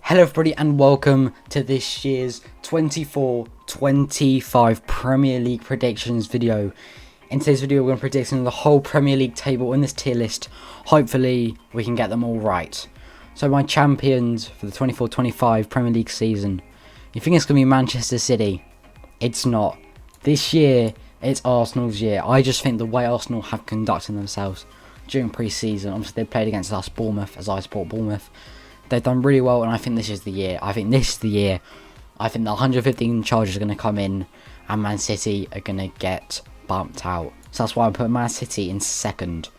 Hello everybody and welcome to this year's 24-25 Premier League predictions video. In today's video we're going to be predicting the whole Premier League table in this tier list. Hopefully we can get them all right. So my champions for the 24-25 Premier League season. You think it's going to be Manchester City? It's not. This year it's Arsenal's year. I just think the way Arsenal have conducted themselves during pre-season, obviously they played against us, Bournemouth, as I support Bournemouth. They've done really well, and I think this is the year. I think the 115 charges are going to come in, and Man City are going to get bumped out. So that's why I put Man City in second,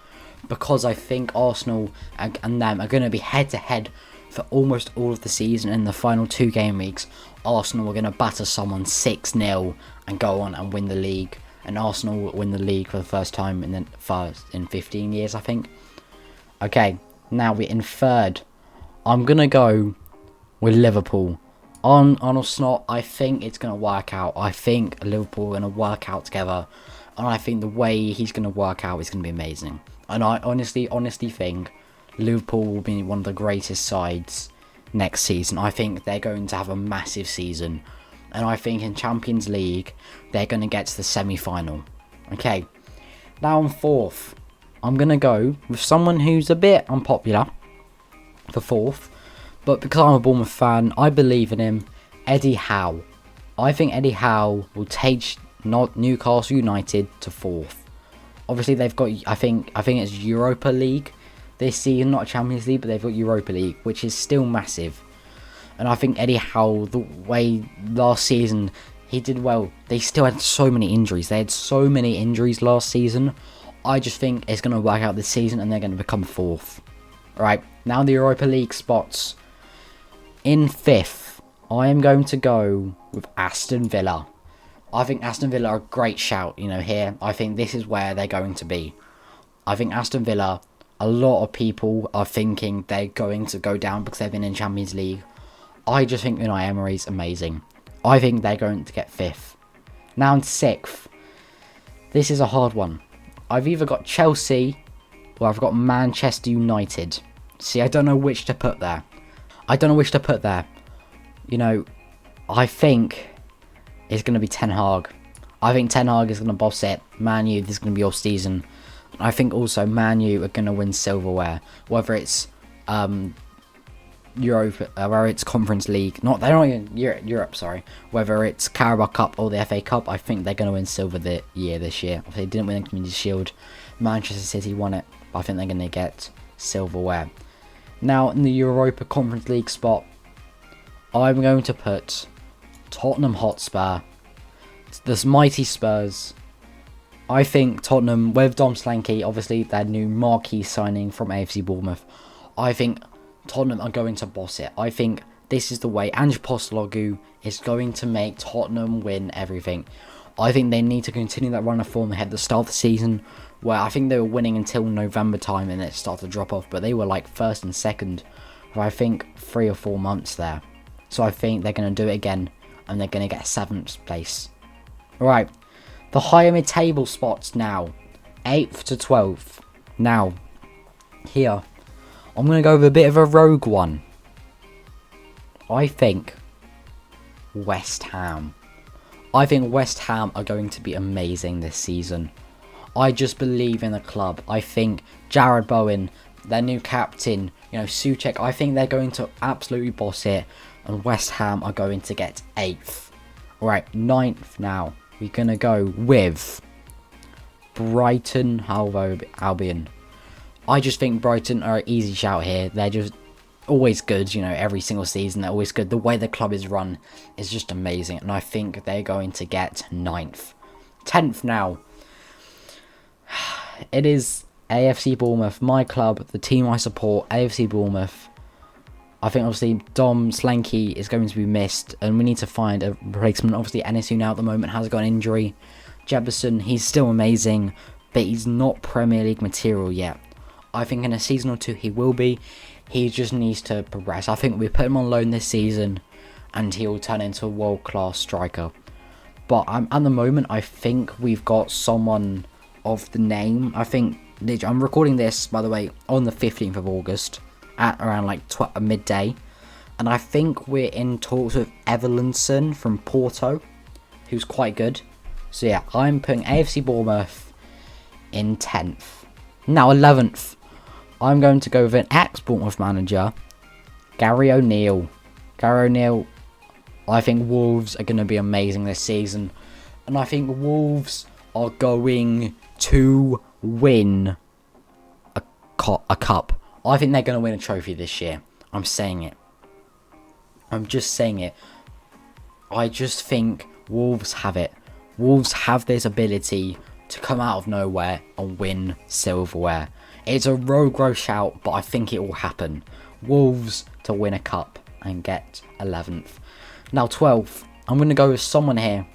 because I think Arsenal and them are going to be head-to-head for almost all of the season. In the final 2 game weeks, Arsenal are going to batter someone 6-0 and go on and win the league. And Arsenal will win the league for the first time in 15 years, I think. Okay, now we're in third. I'm going to go with Liverpool. On Arnold Snot, I think it's going to work out. I think Liverpool are going to work out together. And I think the way he's going to work out is going to be amazing. And I honestly think Liverpool will be one of the greatest sides next season. I think they're going to have a massive season. And I think in Champions League, they're going to get to the semi-final. Okay, now on fourth. I'm going to go with someone who's a bit unpopular for fourth, but because I'm a Bournemouth fan, I believe in him. Eddie Howe. I think Eddie Howe will take Newcastle United to fourth. Obviously, they've got I think it's Europa League this season, not Champions League, but they've got Europa League, which is still massive. And I think Eddie Howe, the way last season he did well, they still had so many injuries. They had so many injuries last season. I just think it's going to work out this season, and they're going to become fourth. Right, now the Europa League spots. In fifth, I am going to go with Aston Villa. I think Aston Villa are a great shout, here. I think this is where they're going to be. I think Aston Villa, a lot of people are thinking they're going to go down because they've been in Champions League. I just think Unai Emery's amazing. I think they're going to get fifth. Now in sixth, this is a hard one. I've either got Chelsea or I've got Manchester United. See, I don't know which to put there. I think it's going to be Ten Hag. I think Ten Hag is going to boss it. Man U, this is going to be all season. I think also Man U are going to win silverware. Whether it's Europe, whether it's Conference League. They're not in Europe, sorry. Whether it's Carabao Cup or the FA Cup, I think they're going to win silver this year. If they didn't win the Community Shield, Manchester City won it. But I think they're going to get silverware. Now, in the Europa Conference League spot, I'm going to put Tottenham Hotspur. This mighty Spurs. I think Tottenham, with Dom Slanky, obviously their new marquee signing from AFC Bournemouth, I think Tottenham are going to boss it. I think this is the way. Ange Postecoglou is going to make Tottenham win everything. I think they need to continue that run of form they had at the start of the season, where I think they were winning until November time and it started to drop off, but they were like first and second for I think 3 or 4 months there. So I think they're going to do it again, and they're going to get 7th place. Right, the higher mid-table spots now, 8th to 12th. Now, here, I'm going to go with a bit of a rogue one. I think West Ham. I think West Ham are going to be amazing this season. I just believe in the club. I think Jared Bowen, their new captain, Souček, I think they're going to absolutely boss it. And West Ham are going to get 8th. Right, 9th now. We're going to go with Brighton Albion. I just think Brighton are an easy shout here. They're just always good, every single season. They're always good. The way the club is run is just amazing. And I think they're going to get 9th. 10th now. It is AFC Bournemouth, my club, the team I support, AFC Bournemouth. I think obviously Dom Slanky is going to be missed, and we need to find a replacement. Obviously NSU now at the moment has got an injury. Jefferson, he's still amazing, but he's not Premier League material yet. I think in a season or 2 he will be. He just needs to progress. I think we put him on loan this season, and he will turn into a world-class striker. But at the moment, I think we've got someone of the name. I think I'm recording this, by the way, on the 15th of August at around like midday. And I think we're in talks with Evanson from Porto, who's quite good. So yeah, I'm putting AFC Bournemouth in 10th. Now 11th, I'm going to go with an ex-Bournemouth manager, Gary O'Neill. Gary O'Neill, I think Wolves are going to be amazing this season. And I think Wolves are going to win a cup. I think they're going to win a trophy this year. I'm saying it. I'm just saying it. I just think Wolves have it. Wolves have this ability to come out of nowhere and win silverware. It's a rogue shout, but I think it will happen. Wolves to win a cup and get 11th. Now 12th, I'm going to go with someone here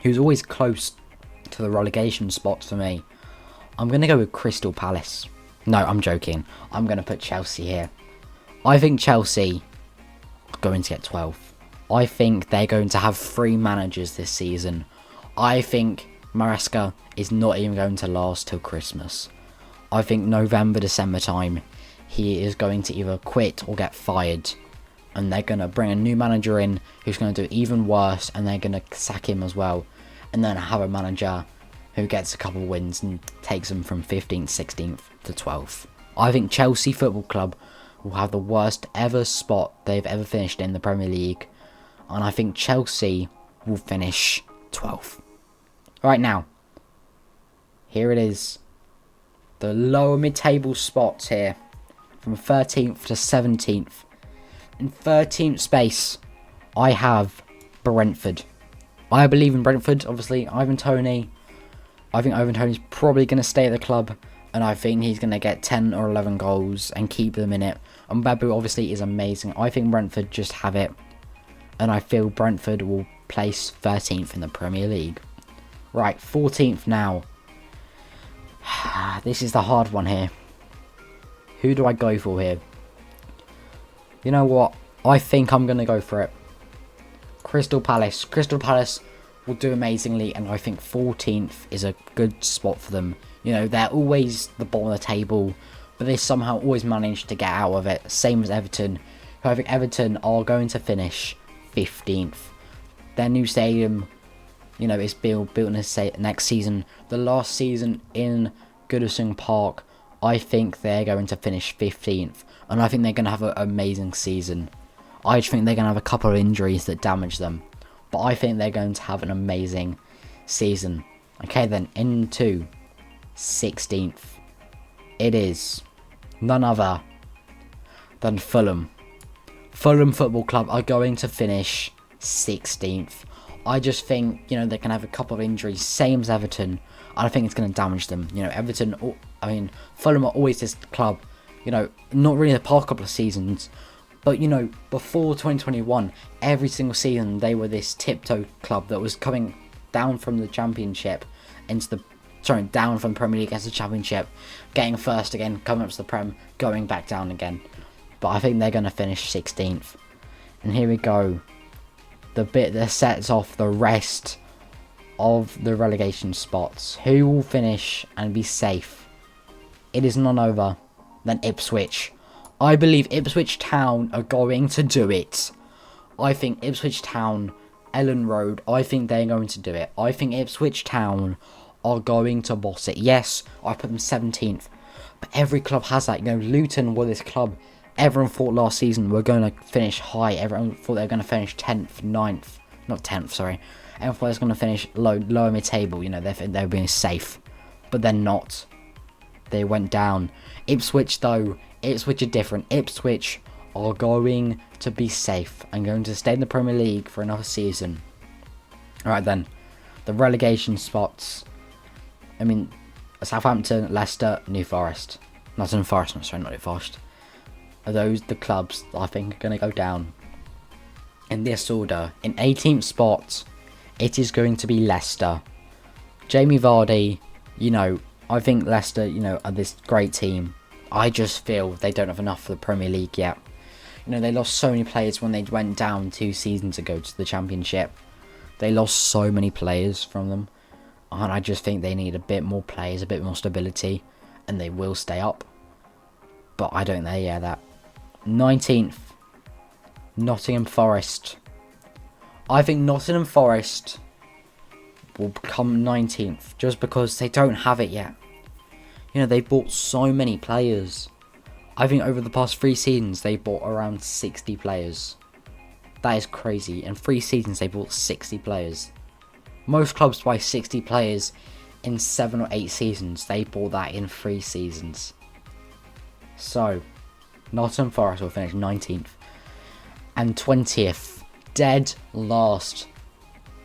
who's always close to the relegation spots for me. I'm going to go with Crystal Palace. No, I'm joking. I'm going to put Chelsea here. I think Chelsea are going to get 12th. I think they're going to have 3 managers this season. I think Maresca is not even going to last till Christmas. I think November, December time, he is going to either quit or get fired. And they're going to bring a new manager in who's going to do even worse, and they're going to sack him as well. And then have a manager who gets a couple of wins and takes them from 15th, 16th to 12th. I think Chelsea Football Club will have the worst ever spot they've ever finished in the Premier League. And I think Chelsea will finish 12th. Right now, here it is. The lower mid-table spots here. From 13th to 17th. In 13th space, I have Brentford. I believe in Brentford, obviously. Ivan Toney. I think Ivan Toney's probably going to stay at the club. And I think he's going to get 10 or 11 goals and keep them in it. And Babu obviously is amazing. I think Brentford just have it. And I feel Brentford will place 13th in the Premier League. Right, 14th now. This is the hard one here. Who do I go for here? You know what? I think I'm going to go for it. Crystal Palace. Crystal Palace will do amazingly, and I think 14th is a good spot for them. You know, they're always the bottom of the table, but they somehow always manage to get out of it. Same as Everton, who I think Everton are going to finish 15th. Their new stadium, you know, is built next season. The last season in Goodison Park, I think they're going to finish 15th. And I think they're going to have an amazing season. I just think they're going to have a couple of injuries that damage them. But I think they're going to have an amazing season. Okay, then into 16th. It is none other than Fulham. Fulham Football Club are going to finish 16th. I just think, you know, they can have a couple of injuries, same as Everton. And I think it's going to damage them. You know, Fulham are always this club, you know, not really the past couple of seasons, but, you know, before 2021, every single season they were this tiptoe club that was coming down from the Championship down from the Premier League as the Championship, getting first again, coming up to the Prem, going back down again. But I think they're going to finish 16th. And here we go. The bit that sets off the rest of the relegation spots. Who will finish and be safe? It is none other than Ipswich. I believe Ipswich Town are going to do it. I think Ipswich Town, Ellen Road, I think they're going to do it. I think Ipswich Town are going to boss it. Yes, I put them 17th. But every club has that. You know, Luton were this club. Everyone thought last season we're going to finish high. Everyone thought they were going to finish 10th, 9th. Not 10th, sorry. Everyone thought they were going to finish lower mid-table. You know, they were being safe. But they're not. They went down. Ipswich, though, Ipswich are different. Ipswich are going to be safe and going to stay in the Premier League for another season. Alright then. The relegation spots. I mean, Southampton, Leicester, New Forest. Nottingham Forest, not New Forest. Are those the clubs that I think are going to go down? In this order, in 18th spot, it is going to be Leicester. Jamie Vardy, you know, I think Leicester, you know, are this great team. I just feel they don't have enough for the Premier League yet. You know, they lost so many players when they went down 2 seasons ago to the Championship. They lost so many players from them. And I just think they need a bit more players, a bit more stability. And they will stay up. But I don't know, yeah, that. 19th. Nottingham Forest. I think Nottingham Forest will become 19th just because they don't have it yet. You know, they bought so many players. I think over the past 3 seasons they bought around 60 players. That is crazy. In 3 seasons they bought 60 players. Most clubs buy 60 players in 7 or 8 seasons. They bought that in 3 seasons. So, Nottingham Forest will finish 19th. And 20th, dead last,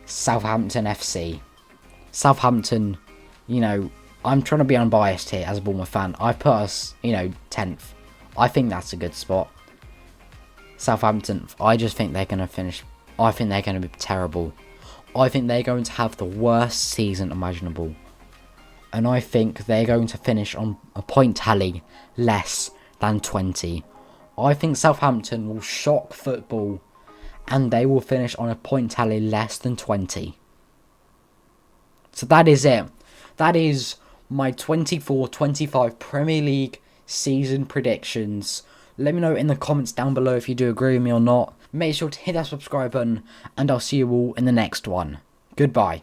Southampton FC. Southampton, you know, I'm trying to be unbiased here as a Bournemouth fan. I put us, 10th. I think that's a good spot. Southampton, I just think they're going to finish. I think they're going to be terrible. I think they're going to have the worst season imaginable. And I think they're going to finish on a point tally less than 20. I think Southampton will shock football and they will finish on a point tally less than 20. So that is it. That is my 24-25 Premier League season predictions. Let me know in the comments down below if you do agree with me or not. Make sure to hit that subscribe button and I'll see you all in the next one. Goodbye.